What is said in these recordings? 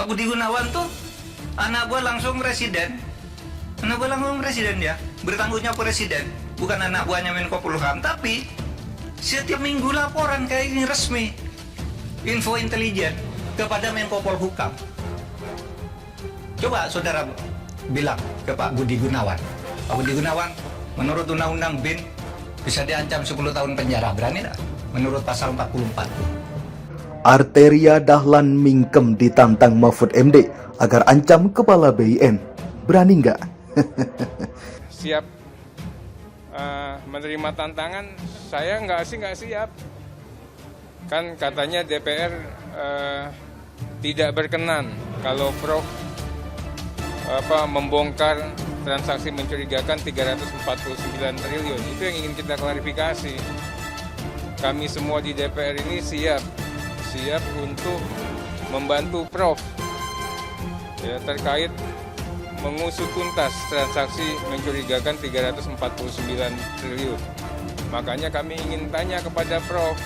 Pak Budi Gunawan tuh anak gue langsung presiden. Anak gue langsung presiden ya. Bertanggungjawab presiden. Bukan anak buahnya Menko Polhukam. Tapi setiap minggu laporan kayak ini resmi. Info intelijen kepada Menko Polhukam. Coba saudara bilang ke Pak Budi Gunawan. Pak Budi Gunawan, menurut Undang-Undang BIN bisa diancam 10 tahun penjara. Berani tak? Menurut pasal 44. Arteria Dahlan Mingkem ditantang Mahfud MD agar ancam kepala BIN. Berani nggak? Siap menerima tantangan? Saya nggak siap. Kan katanya DPR tidak berkenan kalau Prof membongkar transaksi mencurigakan 349 triliun. Itu yang ingin kita klarifikasi. Kami semua di DPR ini siap untuk membantu Prof ya, terkait mengusut tuntas transaksi mencurigakan 349 triliun. Makanya kami ingin tanya kepada Prof,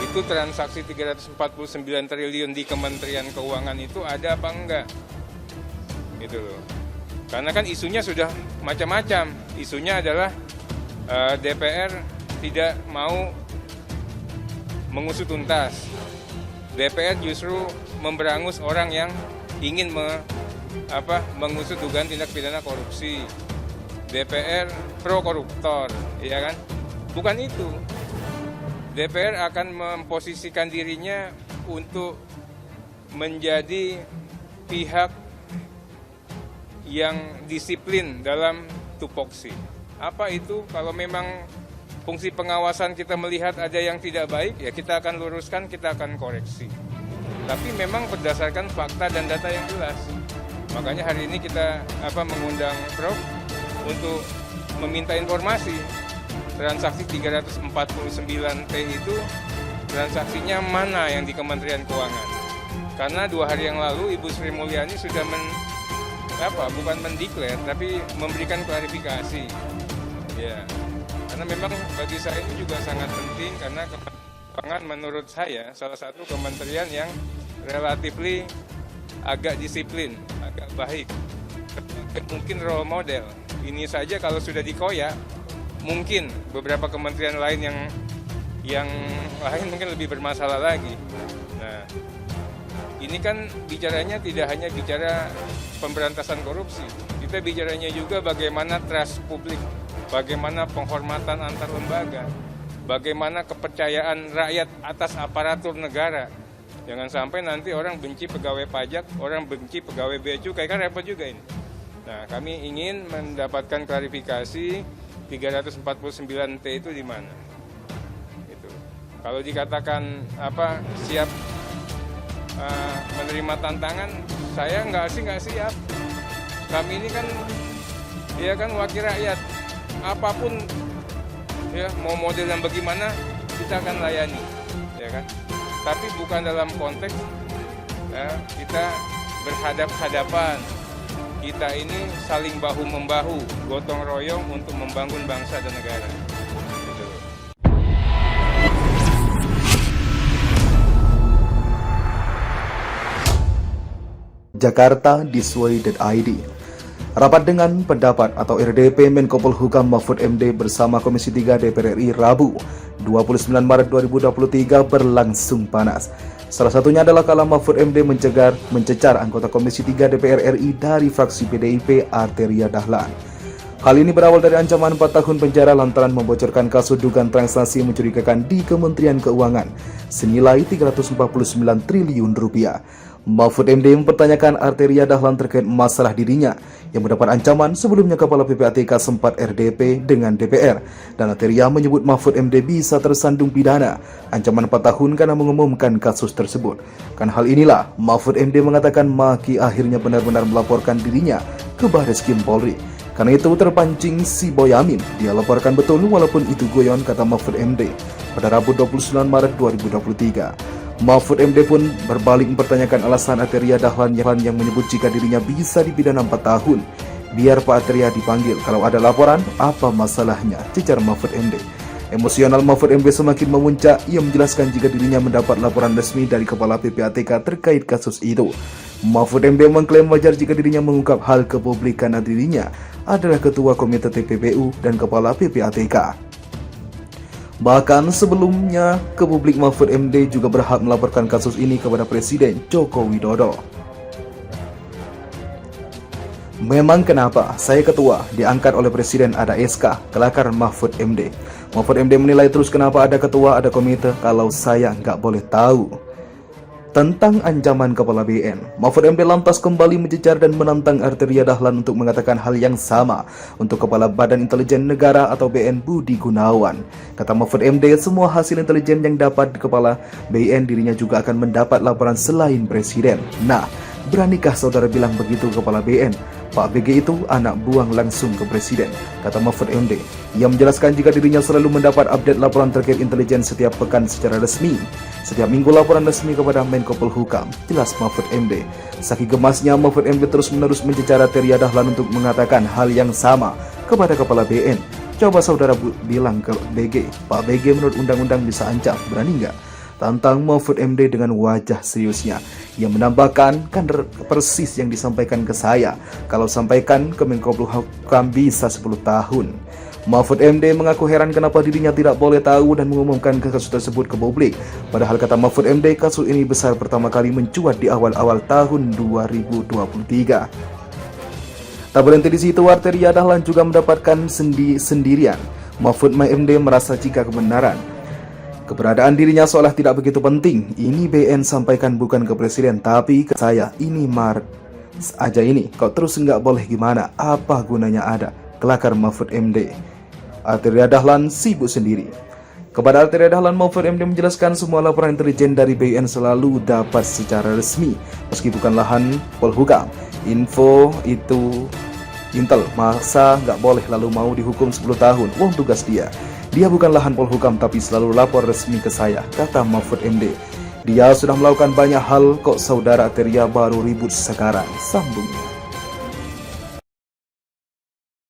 itu transaksi 349 triliun di Kementerian Keuangan itu ada apa enggak? Gitu loh. Karena kan isunya sudah macam-macam. Isunya adalah DPR tidak mau mengusut tuntas. DPR justru memberangus orang yang ingin mengusut dugaan tindak pidana korupsi. DPR pro koruptor, ya kan? Bukan itu. DPR akan memposisikan dirinya untuk menjadi pihak yang disiplin dalam tupoksi. Apa itu? Kalau memang fungsi pengawasan kita melihat ada yang tidak baik, ya kita akan luruskan, kita akan koreksi. Tapi memang berdasarkan fakta dan data yang jelas. Makanya hari ini kita mengundang Prof untuk meminta informasi. Transaksi 349T itu transaksinya mana yang di Kementerian Keuangan? Karena 2 hari yang lalu Ibu Sri Mulyani sudah bukan mendeklar, tapi memberikan klarifikasi. Ya, karena memang bagi saya ini juga sangat penting karena Keuangan menurut saya salah satu kementerian yang relatifly agak disiplin, agak baik, mungkin role model. Ini saja kalau sudah dikoyak, mungkin beberapa kementerian lain yang lain mungkin lebih bermasalah lagi. Nah, ini kan bicaranya tidak hanya bicara pemberantasan korupsi, kita bicaranya juga bagaimana trust publik, bagaimana penghormatan antar lembaga, bagaimana kepercayaan rakyat atas aparatur negara. Jangan sampai nanti orang benci pegawai pajak, orang benci pegawai bea cukai, kan repot juga ini. Nah, kami ingin mendapatkan klarifikasi 349T itu di mana. Itu. Kalau dikatakan siap menerima tantangan, saya nggak siap. Kami ini kan wakil rakyat, apapun ya mau model yang bagaimana kita akan layani, ya kan. Tapi bukan dalam konteks kita berhadap-hadapan. Kita ini saling bahu-membahu, gotong royong untuk membangun bangsa dan negara. Jakarta.id. Rapat dengan pendapat atau RDP Menko Polhukam Mahfud MD bersama Komisi 3 DPR RI Rabu 29 Maret 2023 berlangsung panas. Salah satunya adalah kala Mahfud MD mencecar anggota Komisi 3 DPR RI dari fraksi PDIP Arteria Dahlan. Hal ini berawal dari ancaman 4 tahun penjara lantaran membocorkan kasus dugaan transaksi mencurigakan di Kementerian Keuangan senilai 349 triliun rupiah. Mahfud MD mempertanyakan Arteria Dahlan terkait masalah dirinya yang mendapat ancaman. Sebelumnya Kepala PPATK sempat RDP dengan DPR dan Arteria menyebut Mahfud MD bisa tersandung pidana ancaman 4 tahun karena mengumumkan kasus tersebut. Kan hal inilah Mahfud MD mengatakan Maki akhirnya benar-benar melaporkan dirinya ke Barreskrim Polri. Karena itu terpancing si Boyamin, dia laporkan betul walaupun itu guyon, kata Mahfud MD pada Rabu 29 Maret 2023. Mahfud MD pun berbalik mempertanyakan alasan Arteria Dahlan yang menyebut jika dirinya bisa dipidana 4 tahun. Biar Pak Arteria dipanggil, kalau ada laporan, apa masalahnya, cecar Mahfud MD. Emosional Mahfud MD semakin memuncak, ia menjelaskan jika dirinya mendapat laporan resmi dari Kepala PPATK terkait kasus itu. Mahfud MD mengklaim wajar jika dirinya mengungkap hal ke publik karena dirinya adalah Ketua Komite TPPU dan Kepala PPATK. Bahkan sebelumnya ke publik, Mahfud MD juga berhak melaporkan kasus ini kepada Presiden Joko Widodo. Memang kenapa saya ketua diangkat oleh Presiden ada SK, kelakar Mahfud MD. Mahfud MD menilai terus kenapa ada ketua, ada komite, kalau saya nggak boleh tahu. Tentang ancaman Kepala BN, Mahfud MD lantas kembali menjejar dan menantang Arteria Dahlan untuk mengatakan hal yang sama untuk Kepala Badan Intelijen Negara atau BN Budi Gunawan. Kata Mahfud MD, semua hasil intelijen yang dapat Kepala BN dirinya juga akan mendapat laporan selain Presiden. Nah, beranikah saudara bilang begitu Kepala BN? Pak BG itu anak buang langsung ke Presiden, kata Mahfud MD. Ia menjelaskan jika dirinya selalu mendapat update laporan terkait intelijen setiap pekan secara resmi. Setiap minggu laporan resmi kepada Menko Polhukam, jelas Mahfud MD. Saking gemasnya, Mahfud MD terus-menerus mencecar Arteria Dahlan untuk mengatakan hal yang sama kepada Kepala BN. Coba saudara bilang ke BG, Pak BG menurut undang-undang bisa ancam, berani nggak? Tantang Mahfud MD dengan wajah seriusnya. Ia menambahkan, kan persis yang disampaikan ke saya. Kalau sampaikan ke Menko Polhukam bisa 10 tahun. Mahfud MD mengaku heran kenapa dirinya tidak boleh tahu dan mengumumkan kasus tersebut ke publik. Padahal kata Mahfud MD, kasus ini besar pertama kali mencuat di awal-awal tahun 2023. Tak berhenti di situ, Arteria Dahlan juga mendapatkan sendirian. Mahfud MD merasa jika keberadaan dirinya seolah tidak begitu penting. Ini BN sampaikan bukan ke Presiden tapi ke saya. Ini aja ini. Kok terus nggak boleh gimana? Apa gunanya ada? Kelakar Mahfud MD. Arteria Dahlan sibuk sendiri. Kepada Arteria Dahlan, Mahfud MD menjelaskan semua laporan intelijen dari BN selalu dapat secara resmi, meski bukan lahan Polhukam. Info itu Intel, masa nggak boleh lalu mau dihukum 10 tahun? Wong tugas dia. Dia bukan lahan Polhukam tapi selalu lapor resmi ke saya, kata Mahfud MD. Dia sudah melakukan banyak hal, kok saudara Arteria baru ribut sekarang, sambungnya.